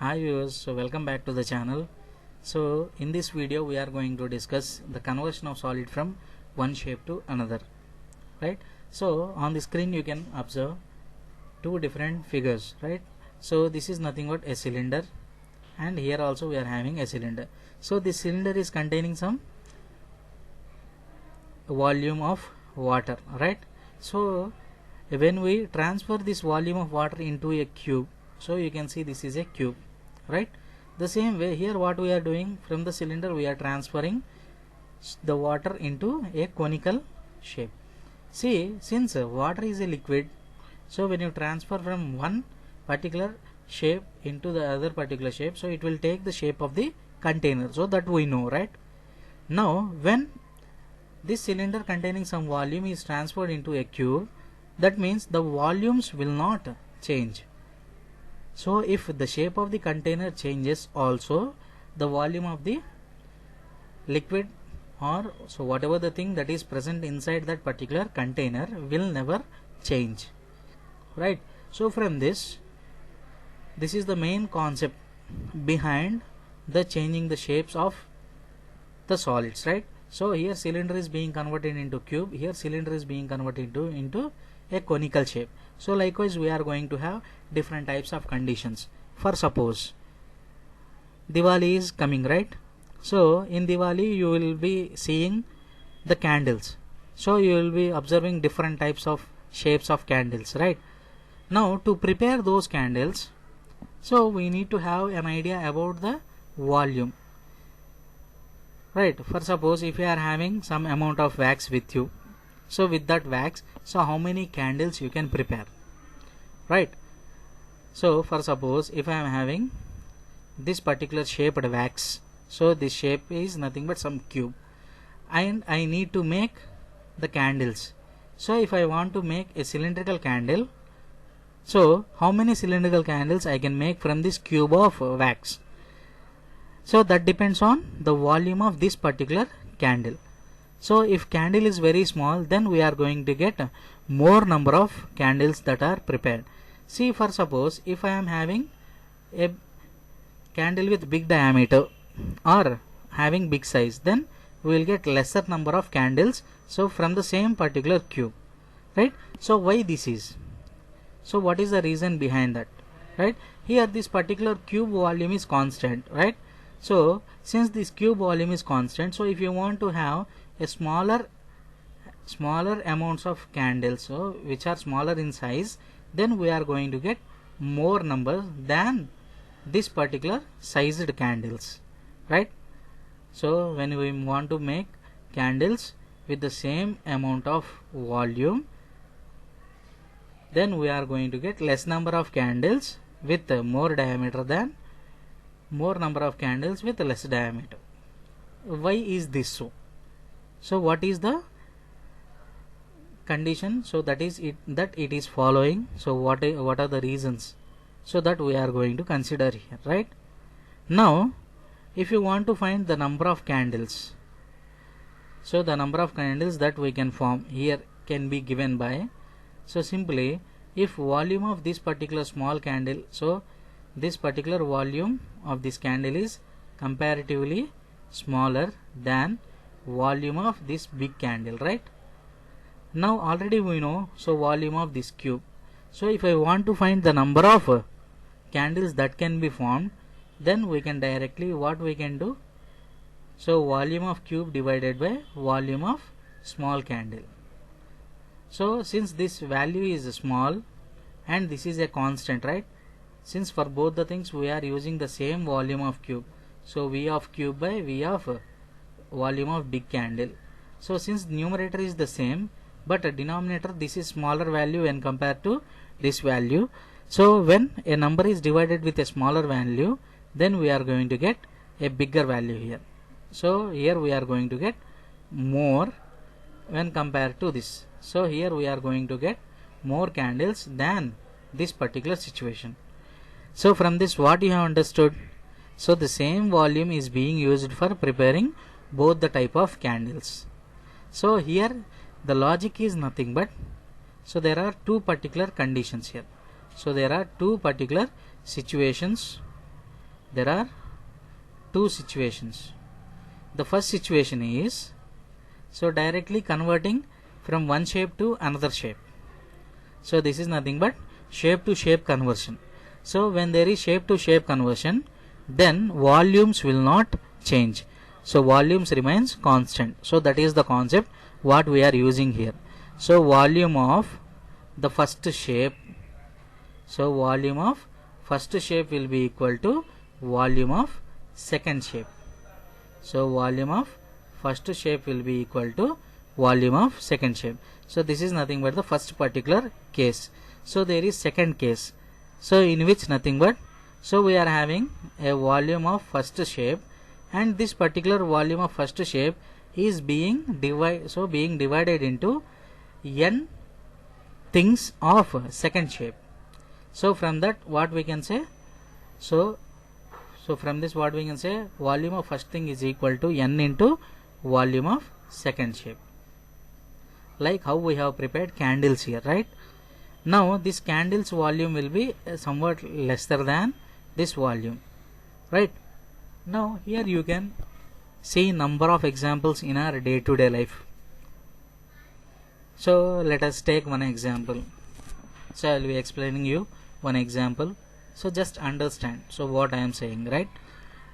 Hi viewers, so welcome back to the channel. So in this video we are going to discuss the conversion of solid from one shape to another, right? So on the screen you can observe two different figures, right? So this is nothing but a cylinder, and here also we are having a cylinder. So this cylinder is containing some volume of water, right? So when we transfer this volume of water into a cube, so you can see this is a cube, right? The same way here what we are doing, from the cylinder we are transferring the water into a conical shape. See, since water is a liquid, so when you transfer from one particular shape into the other particular shape, so it will take the shape of the container, so that we know, right? Now when this cylinder containing some volume is transferred into a cube, that means the volumes will not change. So if the shape of the container changes, also the volume of the liquid, or so whatever the thing that is present inside that particular container, will never change, right? So from this is the main concept behind the changing the shapes of the solids, right? So here cylinder is being converted into cube, here cylinder is being converted into a conical shape. So likewise we are going to have different types of conditions. For suppose Diwali is coming, right? So in Diwali you will be seeing the candles, so you will be observing different types of shapes of candles, right? Now to prepare those candles, so we need to have an idea about the volume, right? For suppose if you are having some amount of wax with you, so with that wax, so how many candles you can prepare, right? So for suppose if I am having this particular shaped wax, so this shape is nothing but some cube, and I need to make the candles. So if I want to make a cylindrical candle, so how many cylindrical candles I can make from this cube of wax? So that depends on the volume of this particular candle. So if candle is very small, then we are going to get more number of candles that are prepared. See, for suppose if I am having a candle with big diameter or having big size, then we will get lesser number of candles, so from the same particular cube, right? So why this is? So what is the reason behind that, right? Here this particular cube volume is constant, right? So since this cube volume is constant, so if you want to have a smaller amounts of candles, so which are smaller in size, then we are going to get more numbers than this particular sized candles, right? So when we want to make candles with the same amount of volume, then we are going to get less number of candles with more diameter than more number of candles with less diameter. Why is this so? So what is the condition? So that is it, that it is following. So what are the reasons? So that we are going to consider here, right? Now if you want to find the number of candles, so the number of candles that we can form here can be given by, so simply if volume of this particular small candle, so this particular volume of this candle is comparatively smaller than volume of this big candle, right? Now already we know, so volume of this cube. So if I want to find the number of candles that can be formed, then we can directly, what we can do, so volume of cube divided by volume of small candle. So since this value is small and this is a constant, right? Since for both the things we are using the same volume of cube, so V of cube by V of volume of big candle. So since numerator is the same, but denominator, this is smaller value when compared to this value. So when a number is divided with a smaller value, then we are going to get a bigger value here. So here we are going to get more when compared to this. So here we are going to get more candles than this particular situation. So from this what you have understood? So the same volume is being used for preparing both the type of candles. So here the logic is nothing but, so there are two particular conditions here. So there are two particular situations there are two situations. The first situation is so directly converting from one shape to another shape. So this is nothing but shape to shape conversion. So when there is shape to shape conversion, then volumes will not change. So volumes remains constant. So that is the concept what we are using here. So volume of the first shape, so volume of first shape will be equal to volume of second shape. So volume of first shape will be equal to volume of second shape. So this is nothing but the first particular case. So there is second case, so in which nothing but, so we are having a volume of first shape, and this particular volume of first shape is being divided into n things of second shape. So from that what we can say, so from this what we can say, volume of first thing is equal to n into volume of second shape, like how we have prepared candles here, right? Now this candles volume will be somewhat lesser than this volume, right? Now here you can see number of examples in our day-to-day life. So let us take one example. So I will be explaining you one example, so just understand so what I am saying, right?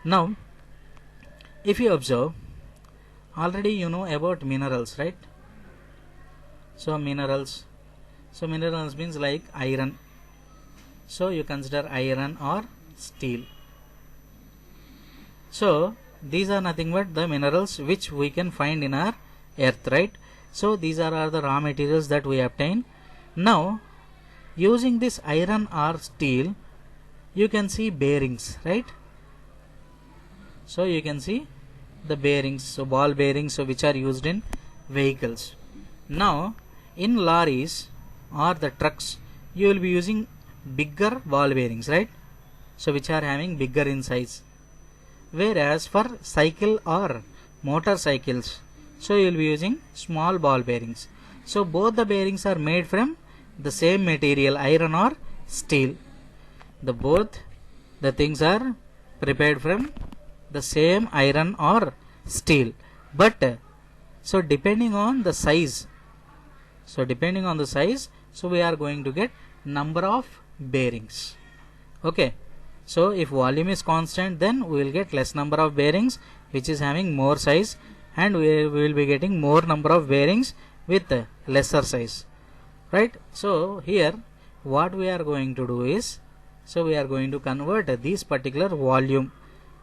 Now if you observe, already you know about minerals, right? So minerals means like iron. So you consider iron or steel. So these are nothing but the minerals which we can find in our earth, right? So these are the raw materials that we obtain. Now using this iron or steel, you can see bearings, right? So you can see the bearings, so ball bearings, so which are used in vehicles. Now in lorries or the trucks, you will be using bigger ball bearings, right? So which are having bigger in size. Whereas for cycle or motorcycles, so you will be using small ball bearings. So both the bearings are made from the same material, iron or steel. Both the things are prepared from the same iron or steel, but so depending on the size, so we are going to get number of bearings. Okay, so if volume is constant, then we will get less number of bearings which is having more size, and we will be getting more number of bearings with lesser size, right? So here what we are going to do is, so we are going to convert this particular volume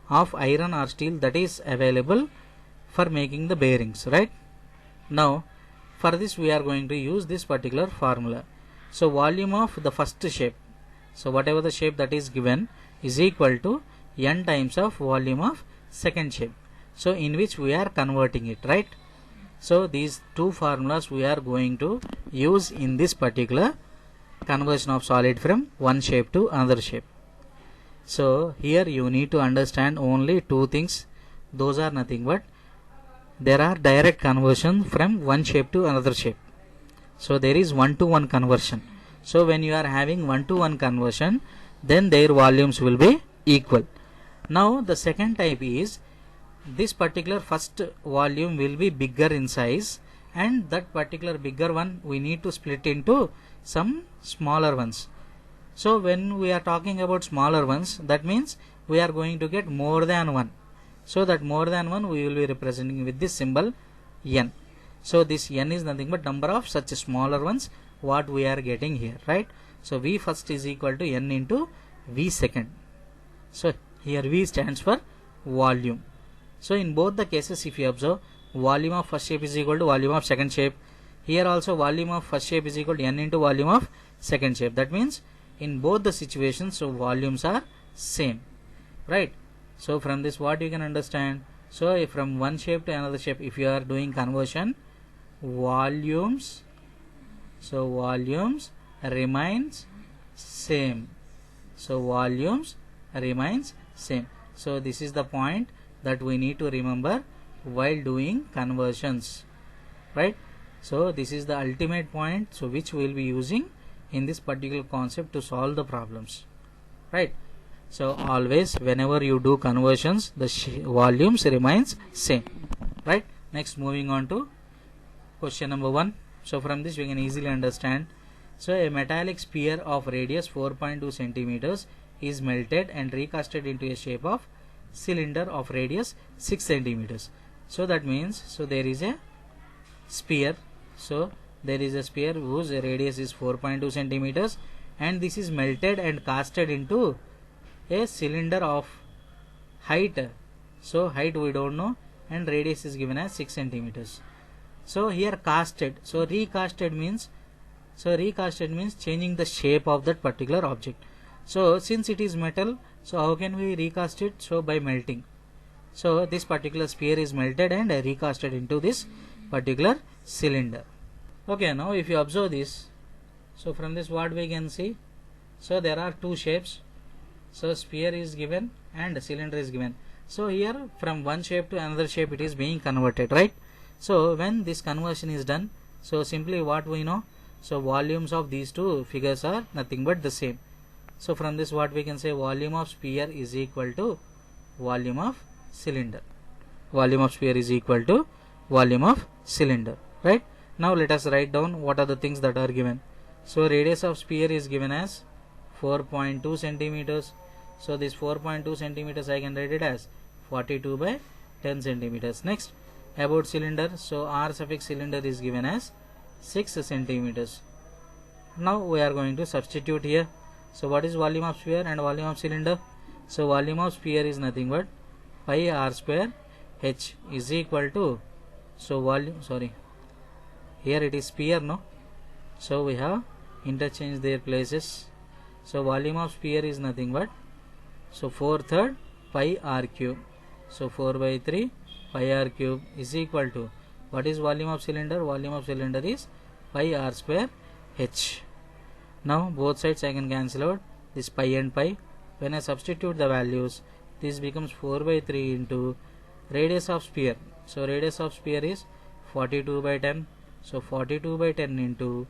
of iron or steel that is available for making the bearings, right? Now for this we are going to use this particular formula. So volume of the first shape, so whatever the shape that is given, is equal to n times of volume of second shape, so in which we are converting it, right? So these two formulas we are going to use in this particular conversion of solid from one shape to another shape. So here you need to understand only two things. Those are nothing but, there are direct conversion from one shape to another shape. So there is one-to-one conversion. So when you are having one-to-one conversion, then their volumes will be equal. Now the second type is, this particular first volume will be bigger in size, and that particular bigger one we need to split into some smaller ones. So when we are talking about smaller ones, that means we are going to get more than one. So that more than one we will be representing with this symbol n. So this n is nothing but number of such smaller ones what we are getting here, right? So v first is equal to n into v second. So here v stands for volume. So in both the cases, if you observe, volume of first shape is equal to volume of second shape. Here also volume of first shape is equal to n into volume of second shape. That means in both the situations, so volumes are same, right? So from this what you can understand, so if from one shape to another shape, if you are doing conversion, volumes, so volumes remains same. So volumes remains same. So this is the point that we need to remember while doing conversions, right? So this is the ultimate point, so which we will be using in this particular concept to solve the problems, right? So always whenever you do conversions, the volumes remains same, right? Next, moving on to question number 1. So from this we can easily understand. So a metallic sphere of radius 4.2 centimeters is melted and recasted into a shape of cylinder of radius 6 centimeters. So that means, so there is a sphere. So there is a sphere whose radius is 4.2 centimeters, and this is melted and casted into a cylinder of height. So height we don't know, and radius is given as 6 centimeters. So here casted. So recasted means changing the shape of that particular object. So since it is metal, so how can we recast it? So by melting. So this particular sphere is melted and recasted into this particular cylinder. Okay, now if you observe this, so from this what we can see, so there are two shapes. So sphere is given and cylinder is given. So here from one shape to another shape it is being converted, right? So when this conversion is done, so simply what we know, so volumes of these two figures are nothing but the same. So from this what we can say, volume of sphere is equal to volume of cylinder. Volume of sphere is equal to volume of cylinder, right? Now let us write down what are the things that are given. So radius of sphere is given as 4.2 centimeters. So this 4.2 centimeters I can write it as 42 by 10 centimeters. Next, about cylinder, so R suffix cylinder is given as 6 centimeters. Now we are going to substitute here. So what is volume of sphere and volume of cylinder? So volume of sphere is nothing but pi r square h is equal to, so volume, sorry, here it is sphere, no? So we have interchanged their places. So volume of sphere is nothing but, so 4/3 pi r cube. So 4/3 pi r cube is equal to, what is volume of cylinder? Volume of cylinder is pi r square h. Now both sides I can cancel out this pi and pi. When I substitute the values, this becomes 4/3 into radius of sphere. So radius of sphere is 42 by 10. So 42 by 10 into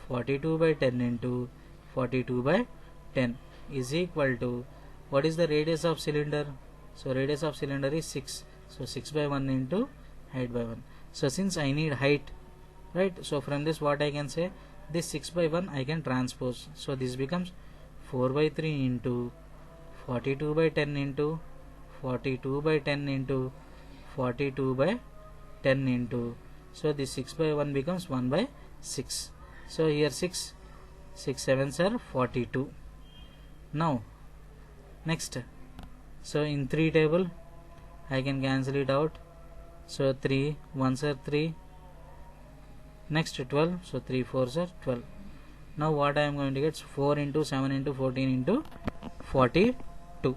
42 by 10 into 42 by 10 is equal to, what is the radius of cylinder? So radius of cylinder is 6. So 6 by 1 into height by 1. So since I need height, right? So from this what I can say, this 6 by 1 I can transpose. So this becomes 4/3 into 42 by 10 into 42 by 10 into 42 by 10 into, so this 6 by 1 becomes 1 by 6. So here 6 7s are 42. Now next, so in 3 table I can cancel it out. So 3 1s are 3. Next 12, so 3 4s are 12. Now what I am going to get, 4 into 7 into 14 into 42.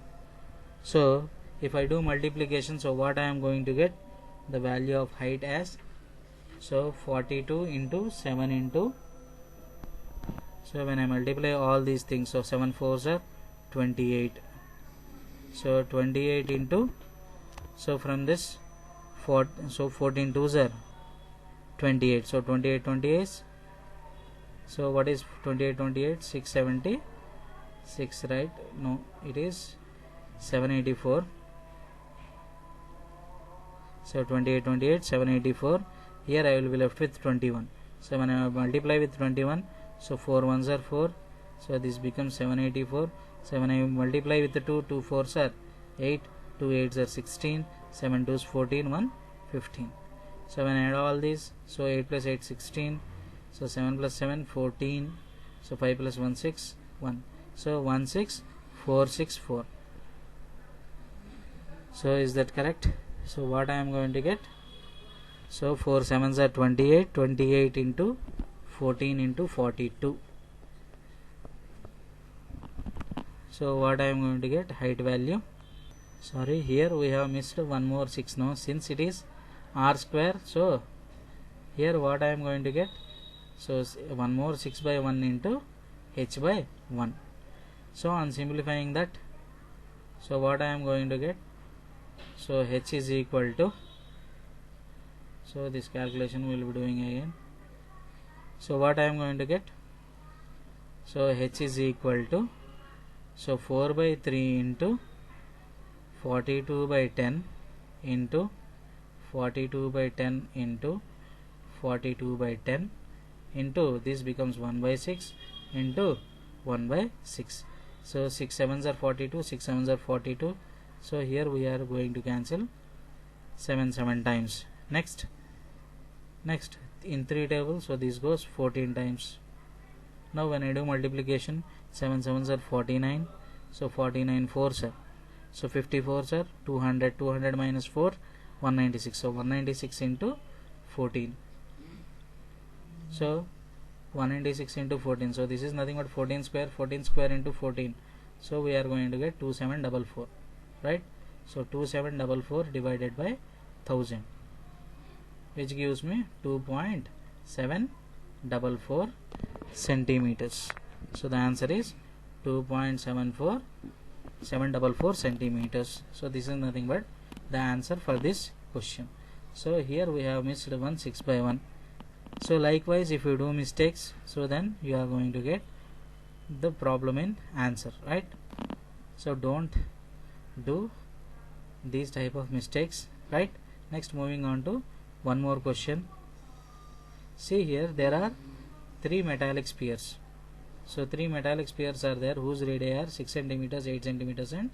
So if I do multiplication, so what I am going to get, the value of height as, so 42 into 7 into, so when I multiply all these things, so 7 4s are 28. So 28 into, so from this 4, so 14 2s are 28. So 28 28, so what is 28 28? 676, right? No, it is 784. So 28 28 784. Here I will be left with 21. So when I multiply with 21, so 4 1s are 4. So this becomes 784. So when I multiply with the 2 4s are 8, 2 8s are 16, 7 2s 14, 1 15. So when I add all these, so 8 plus 8 16, so 7 plus 7 14, so 5 plus 1 6 1, so 16464. So is that correct? So what I am going to get, so 4 7s are 28, 28 into 14 into 42. So what I am going to get, height value, sorry, here we have missed one more 6 now, since it is r square. So here what I am going to get, so one more 6 by 1 into h by 1. So on simplifying that, so what I am going to get, so h is equal to, so this calculation we will be doing again. So what I am going to get, so h is equal to So 4 by 3 into 42 by 10 into 42 by 10 into 42 by 10 into this becomes 1 by 6 into 1 by 6. So 6 sevens are 42, 6 sevens are 42. So here we are going to cancel 7 times. Next in 3 tables, so this goes 14 times. Now when I do multiplication, 7 sevens are 49, so 49 fours are, so 54s are 200, 200 minus 4, 196, so 196 into 14. So 196 into 14, so this is nothing but 14 square into 14, so we are going to get 2744, right? So 2744 divided by 1000, which gives me 2.744 centimeters. So the answer is 2.744 centimeters. So this is nothing but the answer for this question. So here we have missed one 6 by 1. So likewise, if you do mistakes, so then you are going to get the problem in answer, right? So don't do these type of mistakes, right? Next, moving on to one more question. See here, there are 3 metallic spheres. So 3 metallic spheres are there whose radii are 6 centimeters, 8 centimeters and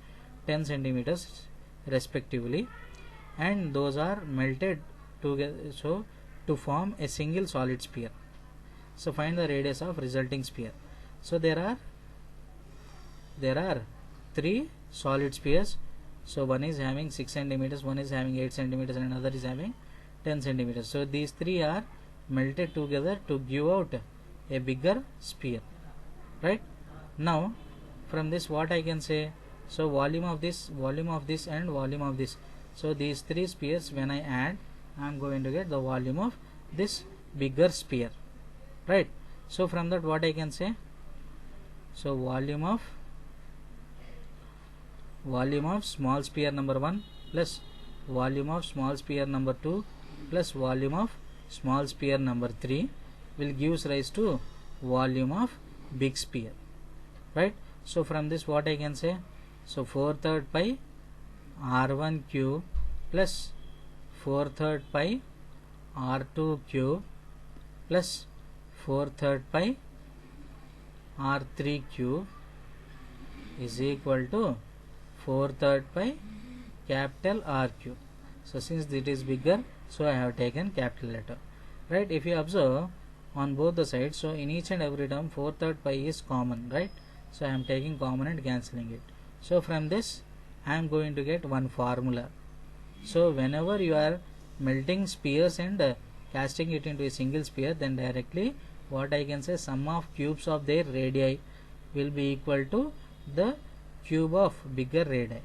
10 centimeters respectively, and those are melted together so to form a single solid sphere. So find the radius of resulting sphere. So there are 3 solid spheres. So one is having 6 centimeters, one is having 8 centimeters and another is having 10 centimeters. So these 3 are melted together to give out a bigger sphere, right? Now from this what I can say, so volume of this and volume of this, so these 3 spheres when I add, I am going to get the volume of this bigger sphere, right? So from that what I can say, so volume of small sphere number 1 plus volume of small sphere number 2 plus volume of small sphere number 3 will gives rise to volume of big sphere, right? So from this what I can say, so 4/3 pi r1 cube plus 4/3 pi r2 cube plus 4/3 pi r3 cube is equal to 4/3 pi capital R cube. So since it is bigger, so I have taken capital letter, right? If you observe on both the sides, so in each and every term 4/3 pi is common, right? So I am taking common and cancelling it. So from this I am going to get one formula. So whenever you are melting spheres and casting it into a single sphere, then directly what I can say, sum of cubes of their radii will be equal to the cube of bigger radii.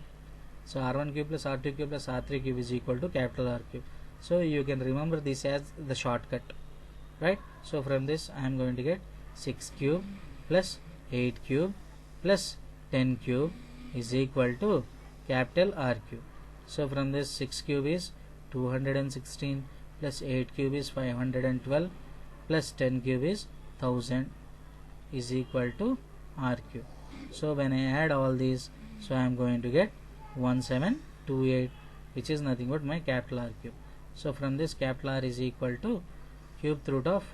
So r1 cube plus r2 cube plus r3 cube is equal to capital R cube. So you can remember this as the shortcut, right? So from this I am going to get 6 cube plus 8 cube plus 10 cube is equal to capital R cube. So from this 6 cube is 216 plus 8 cube is 512 plus 10 cube is 1000 is equal to R cube. So when I add all these, so I am going to get 1728, which is nothing but my capital R cube. So from this capital R is equal to cube root of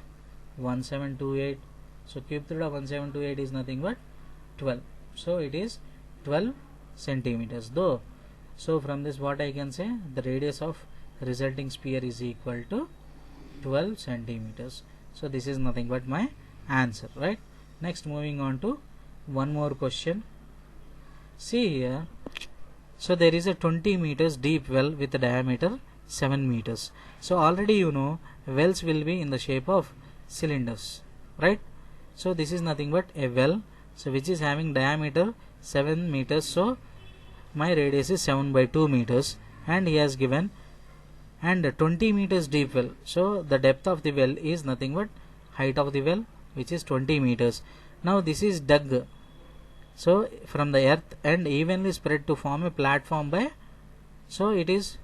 1728. So cube root of 1728 is nothing but 12. So it is 12 centimeters though. So from this what I can say, the radius of resulting sphere is equal to 12 centimeters. So this is nothing but my answer, right? Next, moving on to one more question. See here, so there is a 20 meters deep well with a diameter 7 meters. So already you know wells will be in the shape of cylinders, right? So this is nothing but a well, so which is having diameter 7 meters. So my radius is 7/2 meters, and he has given and 20 meters deep well. So the depth of the well is nothing but height of the well, which is 20 meters. Now this is dug so from the earth and evenly spread to form a platform by, so it is,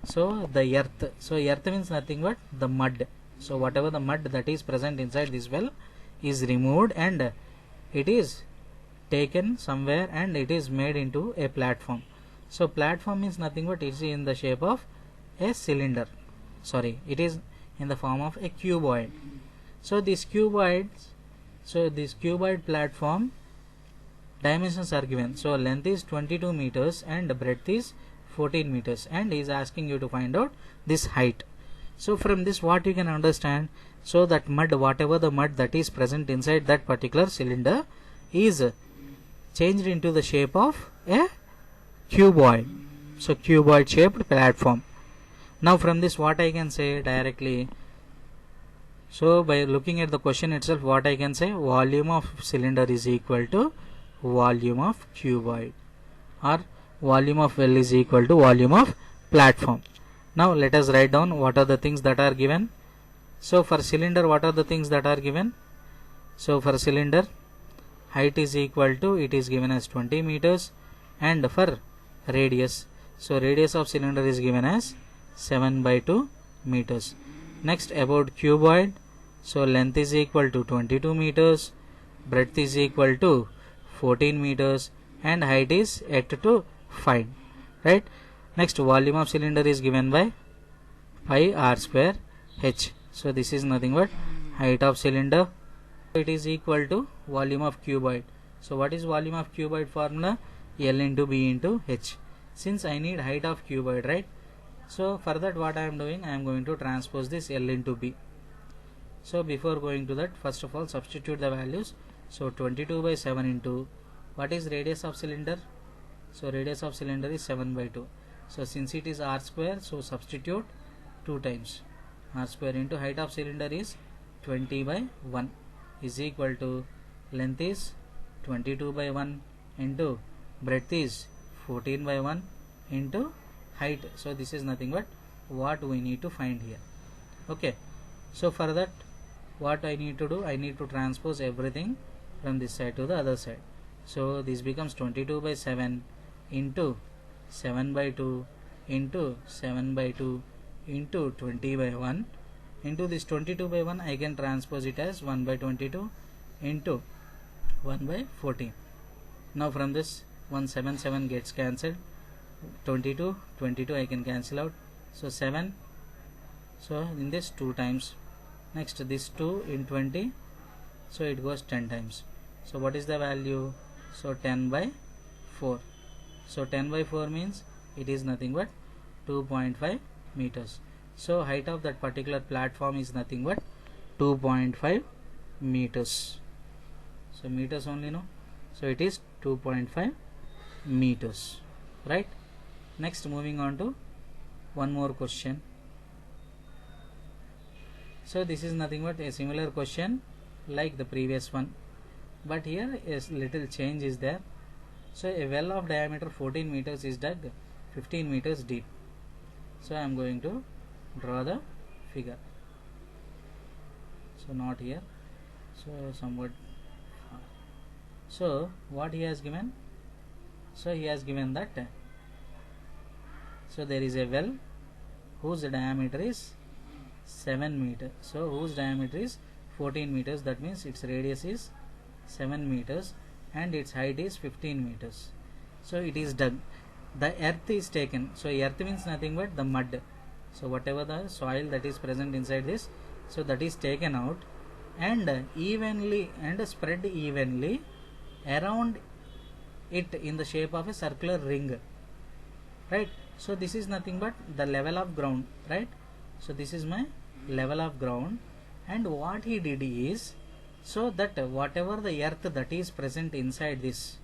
so the earth, so earth means nothing but the mud. So whatever the mud that is present inside this well is removed and it is taken somewhere and it is made into a platform. So platform means nothing but it is in the shape of a cylinder. Sorry, it is in the form of a cuboid. So this cuboid platform dimensions are given. So length is 22 meters and breadth is 14 meters, and he is asking you to find out this height. So from this what you can understand, so that mud, whatever the mud that is present inside that particular cylinder is changed into the shape of a cuboid. So cuboid shaped platform. Now from this what I can say directly, so by looking at the question itself, what I can say, volume of cylinder is equal to volume of cuboid, or volume of well is equal to volume of platform. Now let us write down what are the things that are given. So for cylinder, what are the things that are given? So for cylinder, height is equal to, it is given as 20 meters, and for radius, so radius of cylinder is given as 7/2 meters. Next, about cuboid, so length is equal to 22 meters, breadth is equal to 14 meters, and height is yet to find, right? Next, volume of cylinder is given by pi r square h. So this is nothing but height of cylinder. It is equal to volume of cuboid. So what is volume of cuboid formula? L into B into H. Since I need height of cuboid, right? So for that what I am doing, I am going to transpose this L into B. So before going to that, first of all substitute the values. So 22/7 into, what is radius of cylinder? So radius of cylinder is 7/2. So since it is r square, so substitute 2 times. R square into height of cylinder is 20/1 is equal to length is 22/1 into breadth is 14/1 into height. So this is nothing but what we need to find here. Okay, so for that what I need to do, I need to transpose everything from this side to the other side. So this becomes 22/7 into 7/2 into 7/2 into 20/1 into this 22/1. I can transpose it as 1/22 into 1/14. Now from this 177 gets cancelled, 22 I can cancel out, so 7. So in this 2 times. Next this 2 in 20, so it goes 10 times. So what is the value? So 10/4. So 10/4 means it is nothing but 2.5 meters. So height of that particular platform is nothing but 2.5 meters. So meters only, no? So it is 2.5 meters, right? Next, moving on to one more question. So this is nothing but a similar question like the previous one, but here a little change is there. So a well of diameter 14 meters is dug 15 meters deep. So I am going to draw the figure. So not here, so somewhat. So what he has given? So he has given that, so there is a well whose diameter is 7 meters. So whose diameter is 14 meters, that means its radius is 7 meters and its height is 15 meters. So it is dug. The earth is taken. So earth means nothing but the mud. So whatever the soil that is present inside this, so that is taken out and evenly and spread evenly around it in the shape of a circular ring, right? So this is nothing but the level of ground, right? So this is my level of ground, and what he did is, so that whatever the earth that is present inside this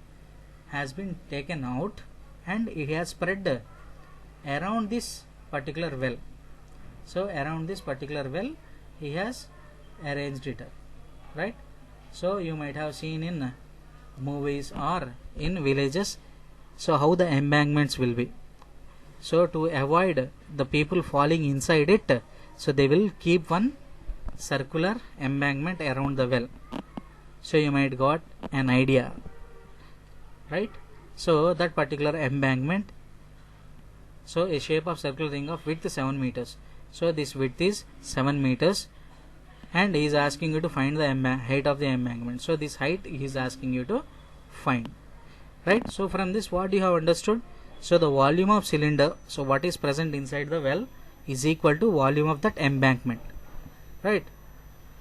has been taken out and it has spread around this particular well. So around this particular well he has arranged it, right? So you might have seen in movies or in villages, so how the embankments will be. So to avoid the people falling inside it, so they will keep one circular embankment around the well. So you might got an idea, right? So that particular embankment, so a shape of circular ring of width 7 meters. So this width is 7 meters and he is asking you to find the height of the embankment. So this height he is asking you to find, right? So from this what you have understood, so the volume of cylinder, so what is present inside the well is equal to volume of that embankment, right?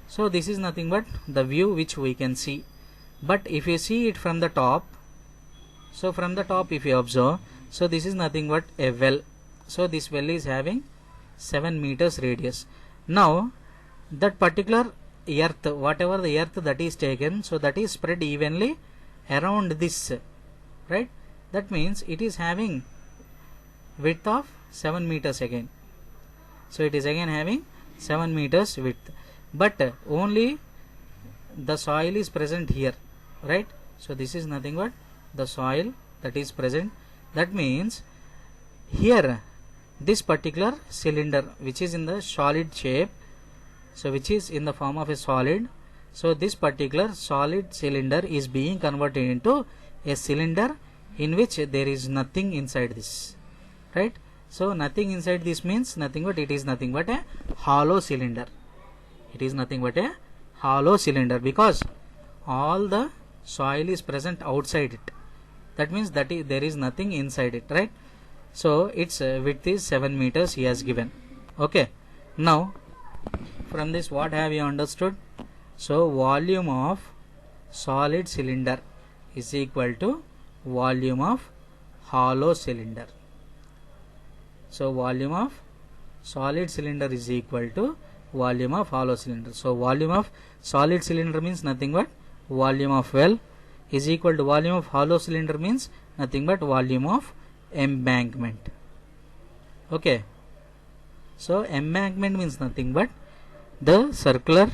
So this is nothing but the view which we can see. But if you see it from the top, so from the top if you observe, so this is nothing but a well. So this well is having 7 meters radius. Now that particular earth, whatever the earth that is taken, so that is spread evenly around this, right? That means it is having width of 7 meters again. So it is again having 7 meters width, but only the soil is present here, right? So this is nothing but the soil that is present. That means here this particular cylinder which is in the solid shape, so which is in the form of a solid, so this particular solid cylinder is being converted into a cylinder in which there is nothing inside this, right? So nothing inside this means nothing but it is nothing but a hollow cylinder. It is nothing but a hollow cylinder because all the soil is present outside it. That means that there is nothing inside it, right? So its width is 7 meters he has given. Okay, now from this what have you understood? So volume of solid cylinder is equal to volume of hollow cylinder. So volume of solid cylinder is equal to volume of hollow cylinder. So volume of solid cylinder means nothing but volume of well is equal to volume of hollow cylinder means nothing but volume of embankment. Okay, so embankment means nothing but the circular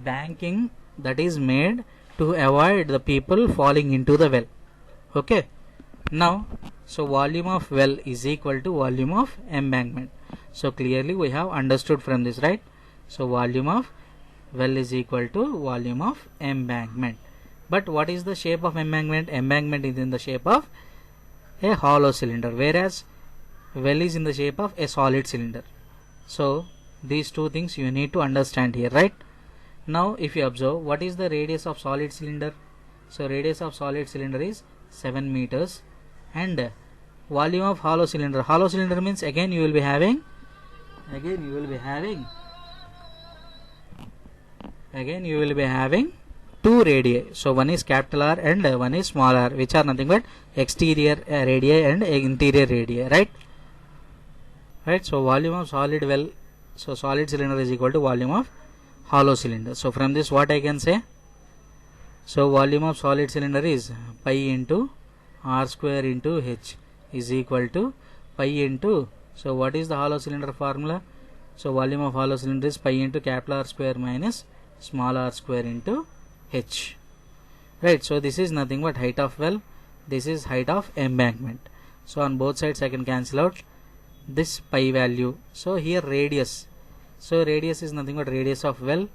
banking that is made to avoid the people falling into the well. Okay, now so volume of well is equal to volume of embankment. So clearly we have understood from this, right? So volume of well is equal to volume of embankment. But what is the shape of embankment? Embankment is in the shape of a hollow cylinder, whereas well is in the shape of a solid cylinder. So these two things you need to understand here, right? Now if you observe, what is the radius of solid cylinder? So radius of solid cylinder is 7 meters, and volume of hollow cylinder. Hollow cylinder means again you will be having two radii. So one is capital R and one is small r, which are nothing but exterior radii and interior radii, right? Right. So volume of solid well, so solid cylinder is equal to volume of hollow cylinder. So from this what I can say? So volume of solid cylinder is pi into r square into h is equal to pi into, so what is the hollow cylinder formula? So volume of hollow cylinder is pi into capital R square minus small r square into h, right? So this is nothing but height of well, this is height of embankment. So on both sides I can cancel out this pi value. So here radius, so radius is nothing but radius of well,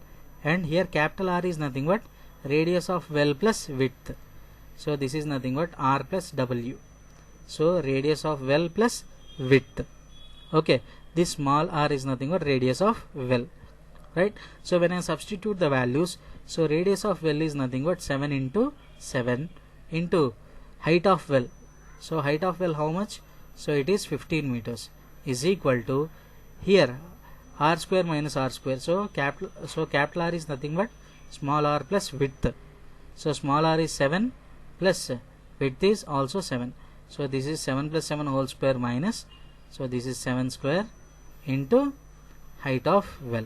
and here capital R is nothing but radius of well plus width. So this is nothing but r plus w. So radius of well plus width. Okay, this small r is nothing but radius of well, right? So when I substitute the values, so radius of well is nothing but 7 into 7 into height of well. So height of well how much? So it is 15 meters is equal to here r square minus r square. So capital R is nothing but small r plus width. So small r is 7 plus width is also 7. So this is 7 plus 7 whole square minus, so this is 7 square into height of well.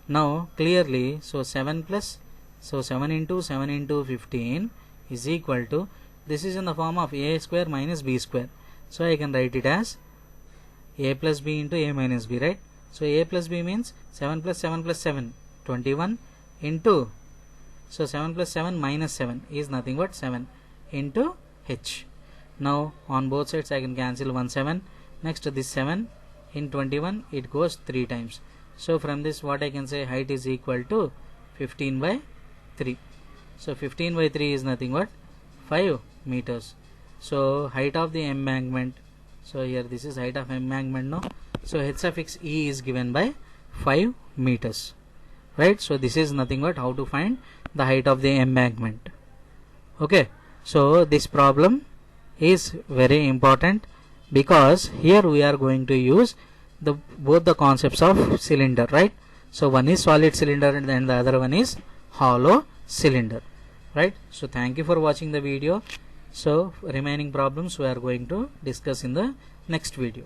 Now clearly, so 7 into 7 into 15 is equal to, this is in the form of a square minus b square. So I can write it as a plus b into a minus b, right? So a plus b means 7 plus 7 plus 7, 21 into, so 7 plus 7 minus 7 is nothing but 7 into h. Now on both sides I can cancel 1 7. Next this 7 in 21 it goes 3 times. So from this what I can say, height is equal to 15 by 3. So 15 by 3 is nothing but 5 meters. So height of the embankment, so here this is height of embankment now. So h suffix e is given by 5 meters, right? So this is nothing but how to find the height of the embankment. Okay. So this problem is very important, because here we are going to use both the concepts of cylinder, right? So one is solid cylinder and then the other one is hollow cylinder, right? So thank you for watching the video. So remaining problems we are going to discuss in the next video.